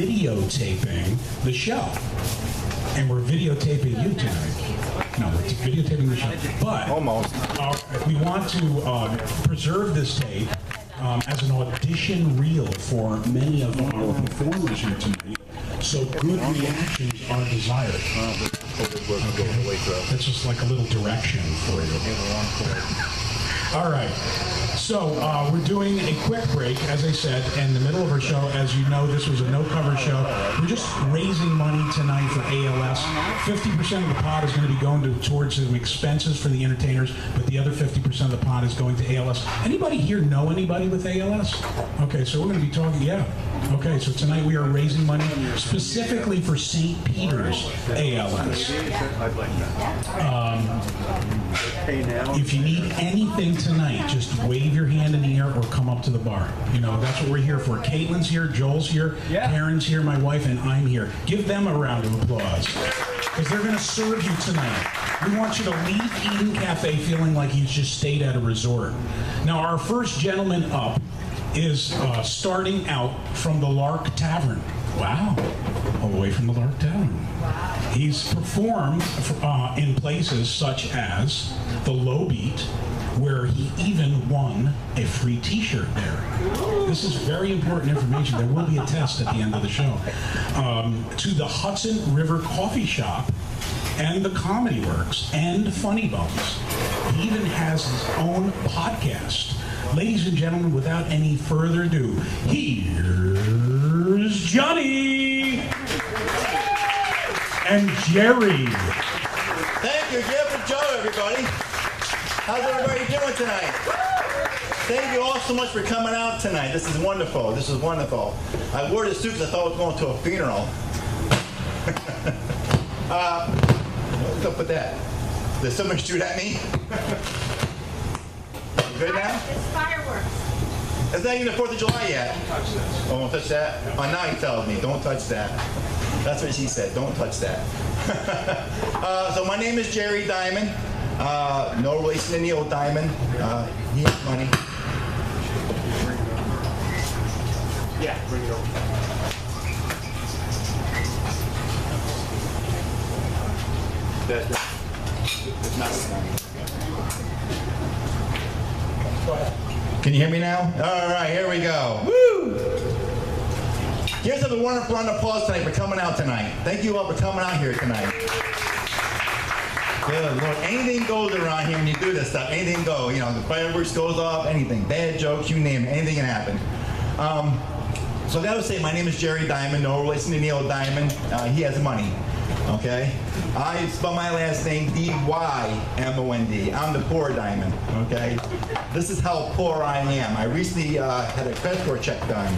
videotaping the show. And we're videotaping you tonight. No, we're videotaping the show. But almost. We want to preserve this tape as an audition reel for many of our performers here tonight. So good reactions are desired. Okay. That's just like a little direction for you. All right. So we're doing a quick break, as I said, in the middle of our show. As you know, this was a no-cover show. We're just raising money tonight for ALS. 50% of the pot is going to be going towards some expenses for the entertainers, but the other 50% of the pot is going to ALS. Anybody here know anybody with ALS? Okay, so we're going to be talking, yeah. Okay, so tonight we are raising money specifically for St. Peter's ALS. If you need anything tonight, just wave your hand in the air or come up to the bar. You know, that's what we're here for. Caitlin's here, Joel's here, Karen's here, my wife, and I'm here. Give them a round of applause, because they're going to serve you tonight. We want you to leave Eden Cafe feeling like you just stayed at a resort. Now, our first gentleman up is starting out from the Lark Tavern. Wow. All the way from the Lark Tavern. Wow. He's performed in places such as the Low Beat, where he even won a free t-shirt there. This is very important information. There will be a test at the end of the show. To the Hudson River Coffee Shop and the Comedy Works and Funny Bones. He even has his own podcast. Ladies and gentlemen, without any further ado, here's Johnny and Jerry. Thank you, Jeff and Joe, everybody. How's everybody doing tonight? Thank you all so much for coming out tonight. This is wonderful. This is wonderful. I wore this suit because I thought I was going to a funeral. What's up with that? Did someone shoot at me? Good now? It's fireworks. It's not even the 4th of July yet. Don't touch this. Oh, don't touch that? Oh, now he tells me, don't touch that. That's what she said, don't touch that. So my name is Jerry Dymond. No relation to Neil Dymond. He has money. Yeah, bring it over. It's not. Can you hear me now? All right, here we go. Woo! Here's a wonderful round of applause tonight for coming out tonight. Thank you all for coming out here tonight. Good Lord, anything goes around here when you do this stuff. Anything goes. You know, the fireworks goes off, anything. Bad jokes, you name it. Anything can happen. So I gotta say, my name is Jerry Dymond. No relation to Neil Dymond. He has money. Okay? I spell my last name D-Y-M-O-N-D. I'm the poor Dymond, okay? This is how poor I am. I recently had a credit score check done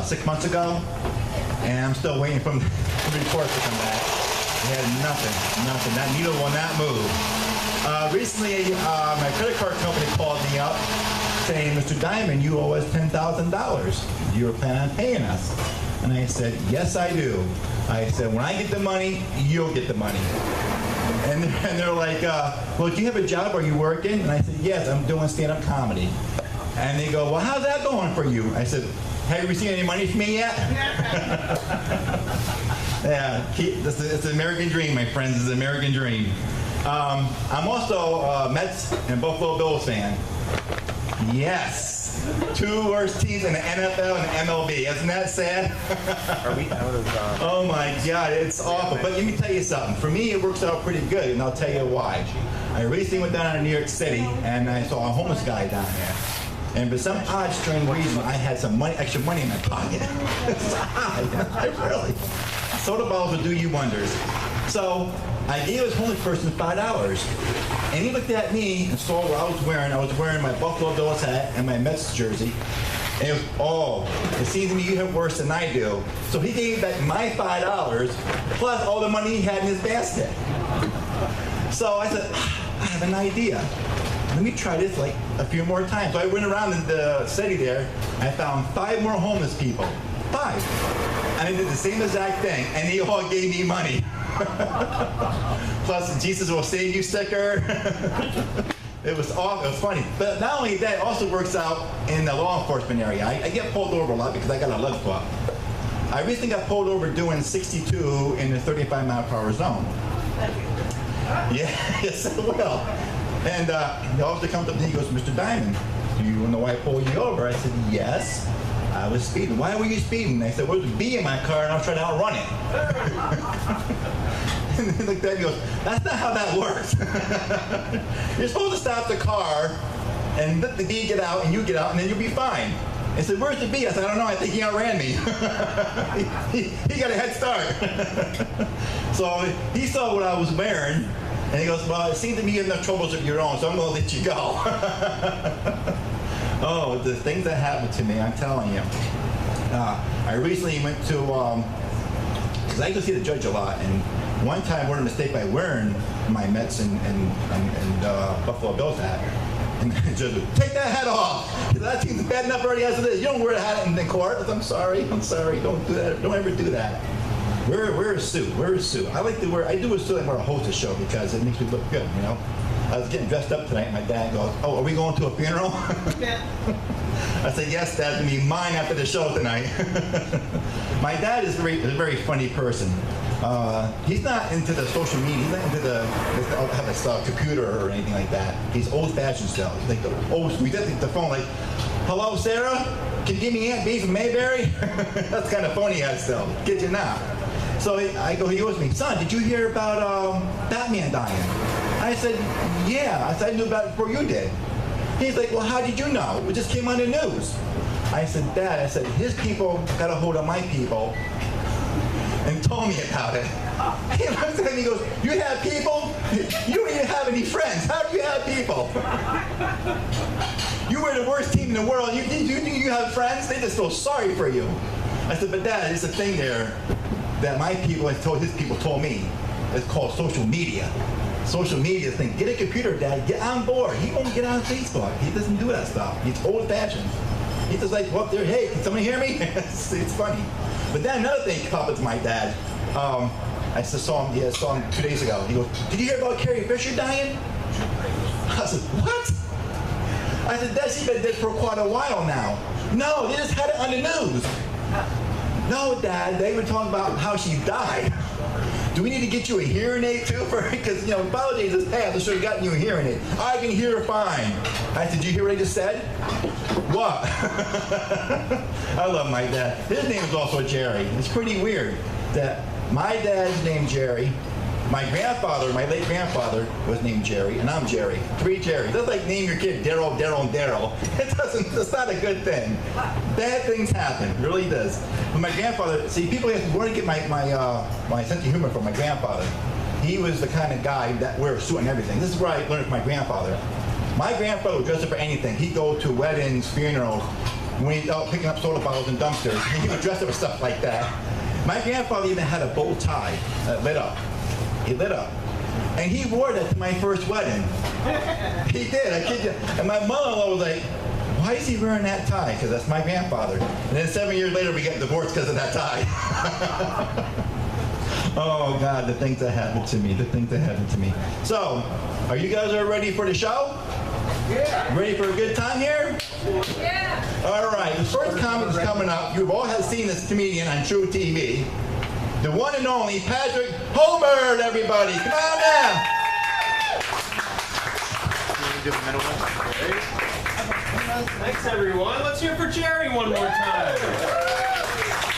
6 months ago, and I'm still waiting for the report to come back. They had nothing. That needle will not move. Recently, my credit card company called me up saying, Mr. Dymond, you owe us $10,000. You were planning on paying us. And I said, yes, I do. I said, when I get the money, you'll get the money. And they're like, well, do you have a job? Are you working? And I said, yes, I'm doing stand-up comedy. And they go, well, how's that going for you? I said, have you received any money from me yet? Yeah, it's the American dream, my friends. It's the American dream. I'm also a Mets and Buffalo Bills fan. Yes. 2 worst teams in the NFL and the MLB. Isn't that sad? Are we out of... Oh my God, it's awful. But let me tell you something. For me, it works out pretty good, and I'll tell you why. I recently went down to New York City, and I saw a homeless guy down there. And for some odd, strange reason, I had some money, extra money in my pocket. It's odd, really. Soda bottles will do you wonders. So I gave this homeless person $5. And he looked at me and saw what I was wearing. I was wearing my Buffalo Bills hat and my Mets jersey. And it was, oh, it seems to me you have worse than I do. So he gave back my $5 plus all the money he had in his basket. So I said, I have an idea. Let me try this like a few more times. So I went around the city there. I found 5 more homeless people. 5. And I did the same exact thing. And they all gave me money. Plus, Jesus will save you sticker. It was awful. It was funny. But not only that, it also works out in the law enforcement area. I get pulled over a lot because I got a left foot. I recently got pulled over doing 62 in the 35-mile-per-hour zone. Yeah, yes, I will. And the officer comes up to me, he goes, Mr. Dymond, do you know why I pulled you over? I said, yes, I was speeding. Why were you speeding? They said, well, there's a bee in my car and I was trying to outrun it. And he looked at me and goes, that's not how that works. You're supposed to stop the car and let the bee get out and you get out and then you'll be fine. I said, where's the bee? I said, I don't know, I think he outran me. he got a head start. So he saw what I was wearing and he goes, well, it seems to me you have enough troubles of your own, so I'm going to let you go. Oh, the things that happened to me, I'm telling you. I recently went to, because I go see the judge a lot, and one time I made a mistake by wearing my Mets and Buffalo Bills hat. And the judge would, take that hat off. He said, that team's bad enough already as it is. You don't wear a hat in the court. I said, I'm sorry, don't do that. Don't ever do that. Wear a suit, I like to wear, I do a suit like wear a hostess show because it makes me look good, you know. I was getting dressed up tonight and my dad goes, oh, are we going to a funeral? Yeah. I said, yes, Dad, it's going to be mine after the show tonight. My dad is a very funny person. He's not into the social media. He's not into the computer or anything like that. He's old-fashioned still. He's like the old school. He does the phone like, hello, Sarah? Can you give me Aunt B from Mayberry? That's kind of phony still. Kid you not. So he goes to me, son, did you hear about Batman dying? I said, yeah. I said, I knew about it before you did. He's like, well, how did you know? It just came on the news. I said, Dad, his people got a hold of my people and told me about it. He looks at me and he goes, you have people? You don't even have any friends. How do you have people? You were the worst team in the world. You have friends? They just feel sorry for you. I said, but Dad, there's a thing there that my people his people told me. It's called social media. Social media thing. Get a computer, Dad. Get on board. He won't get on Facebook. He doesn't do that stuff. He's old-fashioned. He's just like, well, there. Hey, can somebody hear me? It's funny. But then another thing popped up to my dad. I saw him 2 days ago. He goes, did you hear about Carrie Fisher dying? I said, what? I said, Dad, she's been dead for quite a while now. No, they just had it on the news. No, Dad, they were talking about how she died. Do we need to get you a hearing aid too? Because, you know, apologies is past. I should have gotten you a hearing aid. I can hear fine. I said, did you hear what I just said? What? I love my dad. His name is also Jerry. It's pretty weird that my dad's named Jerry. My grandfather, my late grandfather, was named Jerry, and I'm Jerry. 3 Jerrys. That's like name your kid Daryl, Daryl, and Daryl. It's not a good thing. Bad things happen. It really does. But my grandfather, see, people want to get my sense of humor from my grandfather. He was the kind of guy that wear a suit and everything. This is where I learned from my grandfather. My grandfather would dress up for anything. He'd go to weddings, funerals, when he's out picking up soda bottles and dumpsters. And he would dress up for stuff like that. My grandfather even had a bow tie that lit up. He lit up. And he wore that to my first wedding. He did, I kid you. And my mother-in-law was like, why is he wearing that tie? Because that's my grandfather. And then 7 years later, we get divorced because of that tie. Oh, God, the things that happened to me, So, are you guys all ready for the show? Yeah. Ready for a good time here? Yeah. All right, the first comment is coming up. You've all have seen this comedian on True TV. The one and only Patrick Holbert, everybody. Come on down. Can you do the middle one? Thanks, everyone. Let's hear for Jerry one more time.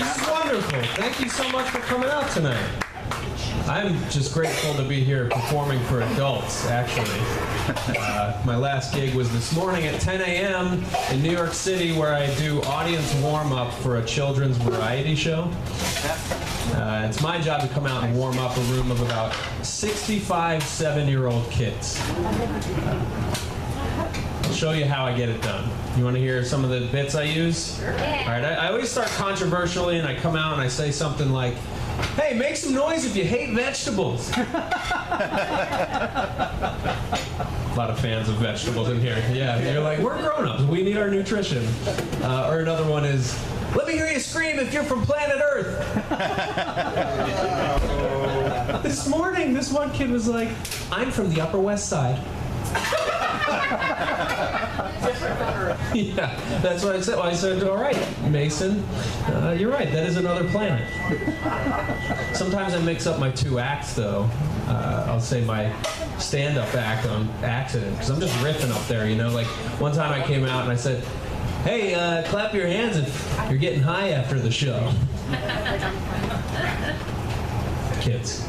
This is wonderful. Thank you so much for coming out tonight. I'm just grateful to be here performing for adults, actually. My last gig was this morning at 10 a.m. in New York City, where I do audience warm-up for a children's variety show. It's my job to come out and warm up a room of about 65 7-year-old kids. I'll show you how I get it done. You want to hear some of the bits I use? Sure. All right, I always start controversially, and I come out and I say something like, hey, make some noise if you hate vegetables. A lot of fans of vegetables in here. Yeah, you're like, we're grown-ups. We need our nutrition. Or another one is, let me hear you scream if you're from planet Earth. This morning, this one kid was like, I'm from the Upper West Side. Yeah, that's what I said. Well, I said, all right, Mason, you're right. That is another planet. Sometimes I mix up my two acts, though. I'll say my stand-up act on accident, because I'm just riffing up there, you know? Like, one time I came out and I said, hey, clap your hands if you're getting high after the show. Kids.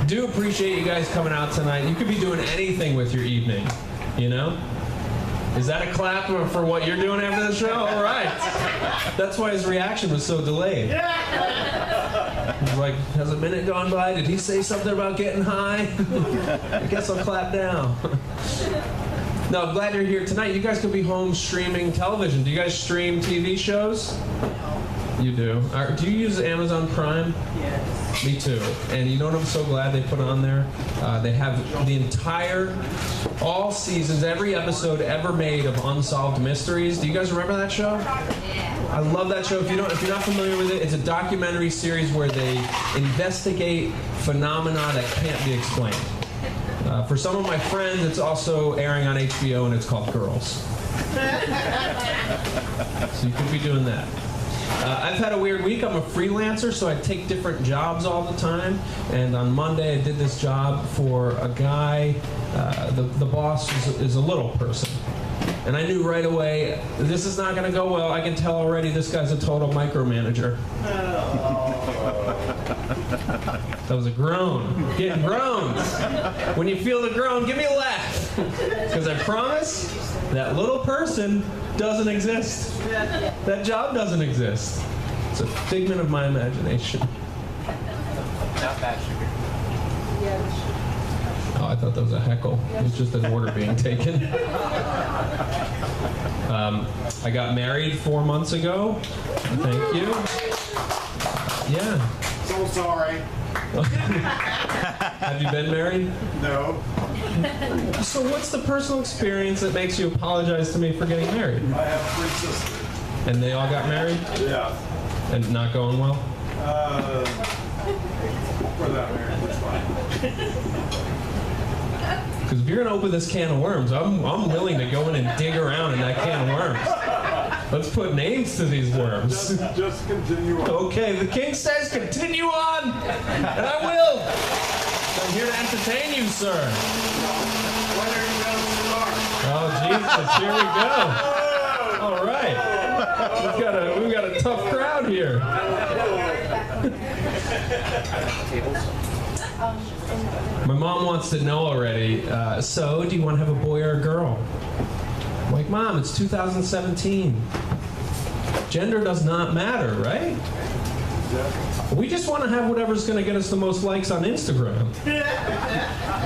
Do appreciate you guys coming out tonight. You could be doing anything with your evening, you know? Is that a clap for what you're doing after the show? All right. That's why his reaction was so delayed. He's like, has a minute gone by? Did he say something about getting high? I guess I'll clap now. No, I'm glad you're here tonight. You guys could be home streaming television. Do you guys stream TV shows? You do. Do you use Amazon Prime? Yes. Me too. And you know what I'm so glad they put on there? They have the entire, all seasons, every episode ever made of Unsolved Mysteries. Do you guys remember that show? I love that show. If you're not familiar with it, it's a documentary series where they investigate phenomena that can't be explained. For some of my friends, it's also airing on HBO, and it's called Girls. So you could be doing that. I've had a weird week. I'm a freelancer, so I take different jobs all the time. And on Monday, I did this job for a guy. The boss is a little person. And I knew right away, this is not going to go well. I can tell already this guy's a total micromanager. That was a groan. Getting groans. When you feel the groan, give me a laugh. Because I promise, that little person doesn't exist. That job doesn't exist. It's a figment of my imagination. Not bad sugar. Oh, I thought that was a heckle. It was just an order being taken. I got married 4 months ago. Thank you. Yeah. So sorry. Have you been married? No. So what's the personal experience that makes you apologize to me for getting married? I have 3 sisters. And they all got married? Yeah. And not going well? For that marriage, it's fine. Because if you're going to open this can of worms, I'm willing to go in and dig around in that can of worms. Let's put names to these worms. Just continue on. Okay, the king says continue on, and I will. I'm here to entertain you, sir. When are you going to start? Oh, Jesus, here we go. All right. We've got a tough crowd here. My mom wants to know already, so do you want to have a boy or a girl? I'm like, Mom, it's 2017. Gender does not matter, right? We just want to have whatever's going to get us the most likes on Instagram.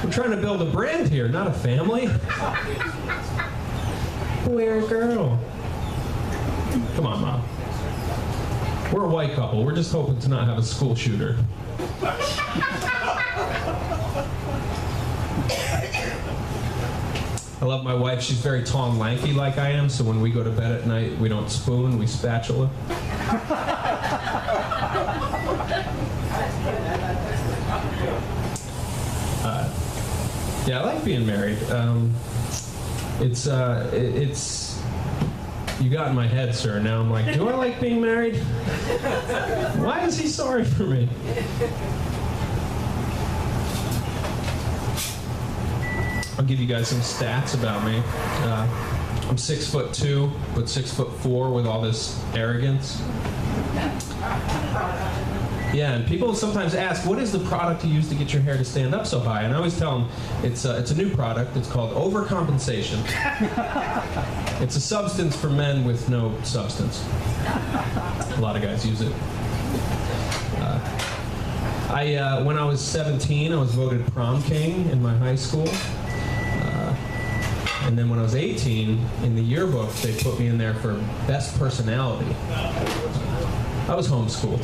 We're trying to build a brand here, not a family. Boy or a girl? Come on, Mom. We're a white couple. We're just hoping to not have a school shooter. I love my wife. She's very tall and lanky like I am, so when we go to bed at night, we don't spoon, we spatula. Yeah, I like being married. It's you got in my head, sir. Now I'm like, do I like being married? Why is he sorry for me? I'll give you guys some stats about me. I'm 6'2", but 6'4" with all this arrogance. Yeah, and people sometimes ask, what is the product you use to get your hair to stand up so high? And I always tell them, it's a new product. It's called overcompensation. It's a substance for men with no substance. A lot of guys use it. When I was 17, I was voted prom king in my high school. And then when I was 18, in the yearbook, they put me in there for best personality. I was homeschooled.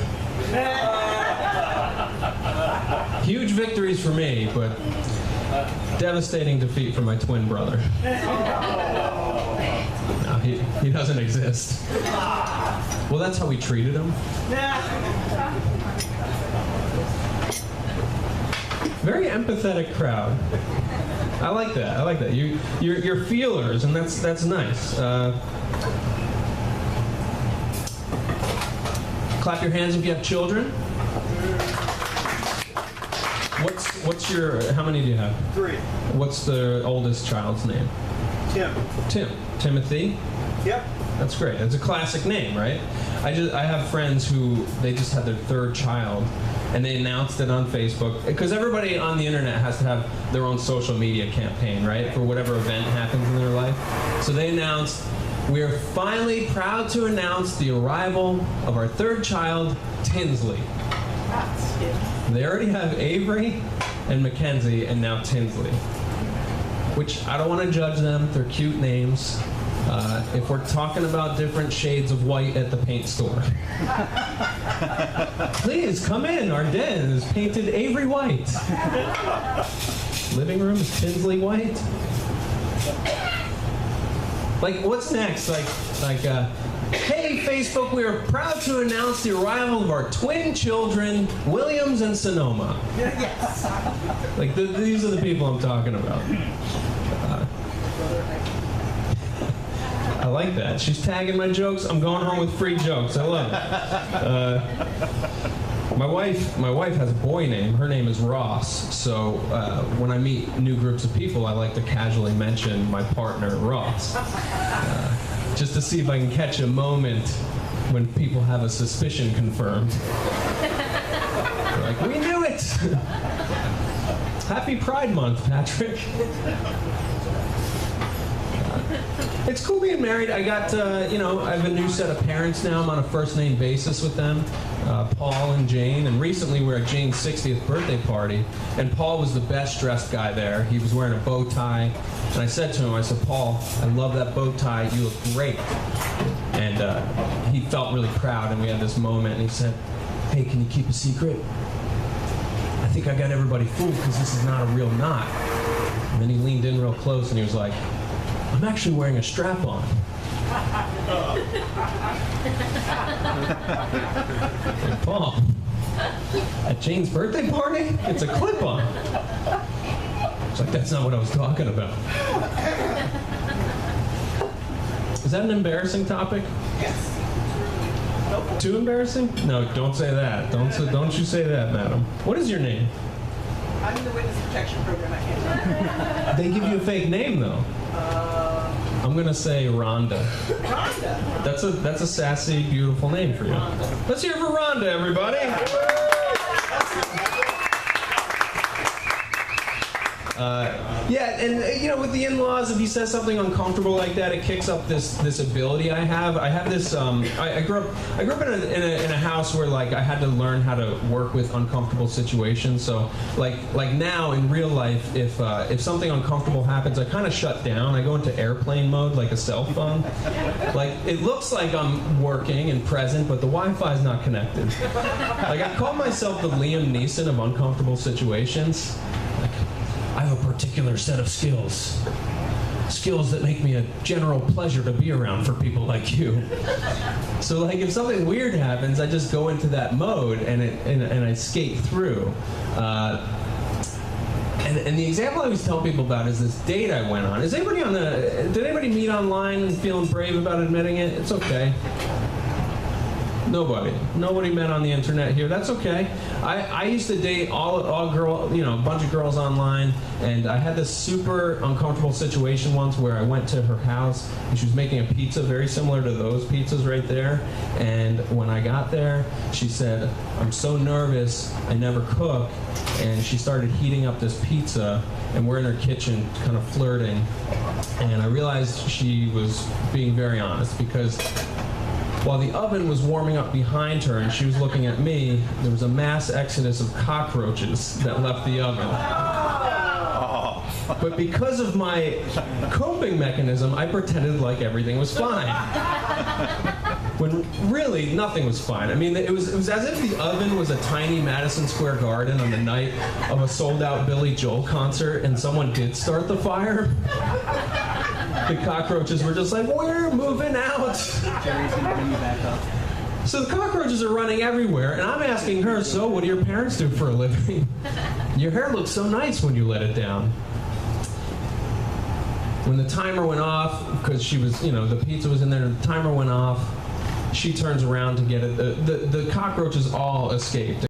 Huge victories for me, but devastating defeat for my twin brother. No, he doesn't exist. Well, that's how we treated him. Very empathetic crowd. I like that. I like that. You're feelers, and that's nice. Clap your hands if you have children. What's your? How many do you have? 3. What's the oldest child's name? Tim. Tim. Timothy. Yep. That's great. It's a classic name, right? I have friends who they just had their 3rd child, and they announced it on Facebook because everybody on the internet has to have their own social media campaign, right, for whatever event happens in their life. So they announced, "We are finally proud to announce the arrival of our 3rd child, Tinsley." They already have Avery and Mackenzie, and now Tinsley. Which I don't want to judge them. They're cute names. If we're talking about different shades of white at the paint store, please come in. Our den is painted Avery white. Living room is Tinsley white. Like, what's next? Hey, Facebook, we are proud to announce the arrival of our twin children, Williams and Sonoma. Yes. Like, these are the people I'm talking about. I like that. She's tagging my jokes. I'm going home with free jokes. I love it. My wife has a boy name. Her name is Ross. So when I meet new groups of people, I like to casually mention my partner, Ross. Just to see if I can catch a moment when people have a suspicion confirmed. They're like, we knew it! Happy Pride Month, Patrick. It's cool being married. I got, I have a new set of parents now. I'm on a first name basis with them, Paul and Jane. And recently we were at Jane's 60th birthday party, and Paul was the best dressed guy there. He was wearing a bow tie. And I said to him, I said, "Paul, I love that bow tie. You look great." And he felt really proud, and we had this moment, and he said, "Hey, can you keep a secret? I think I got everybody fooled because this is not a real knot." And then he leaned in real close, and he was like, "I'm actually wearing a strap-on." Hey, Paul, at Jane's birthday party? It's a clip-on. It's like, that's not what I was talking about. Is that an embarrassing topic? Yes. Nope. Too embarrassing? No, don't say that. Don't you say that, madam. What is your name? I'm in the witness protection program. I can't. They give you a fake name, though. I'm gonna say Rhonda. Rhonda. That's a sassy, beautiful name for you. Let's hear it for Rhonda, everybody. Yeah, and with the in-laws, if he says something uncomfortable like that, it kicks up this ability I have. I have this. I grew up in a house where I had to learn how to work with uncomfortable situations. So like now in real life, if something uncomfortable happens, I kind of shut down. I go into airplane mode like a cell phone. Like it looks like I'm working and present, but the Wi-Fi is not connected. Like I call myself the Liam Neeson of uncomfortable situations. I have a particular set of skills that make me a general pleasure to be around for people like you. So if something weird happens, I just go into that mode and I skate through. And the example I always tell people about is this date I went on. Did anybody meet online and feeling brave about admitting it? It's okay. Nobody met on the internet here. That's okay. I used to date all girl, a bunch of girls online, and I had this super uncomfortable situation once where I went to her house and she was making a pizza very similar to those pizzas right there. And when I got there, she said, "I'm so nervous. I never cook." And she started heating up this pizza, and we're in her kitchen, kind of flirting. And I realized she was being very honest because while the oven was warming up behind her and she was looking at me, there was a mass exodus of cockroaches that left the oven. But because of my coping mechanism, I pretended like everything was fine. When really nothing was fine. I mean, it was as if the oven was a tiny Madison Square Garden on the night of a sold-out Billy Joel concert and someone did start the fire. The cockroaches were just like, "We're moving out." Jerry's gonna bring you back up. So the cockroaches are running everywhere, and I'm asking her, "So what do your parents do for a living? Your hair looks so nice when you let it down." When the timer went off, because she was, the pizza was in there, the timer went off, she turns around to get it. The cockroaches all escaped.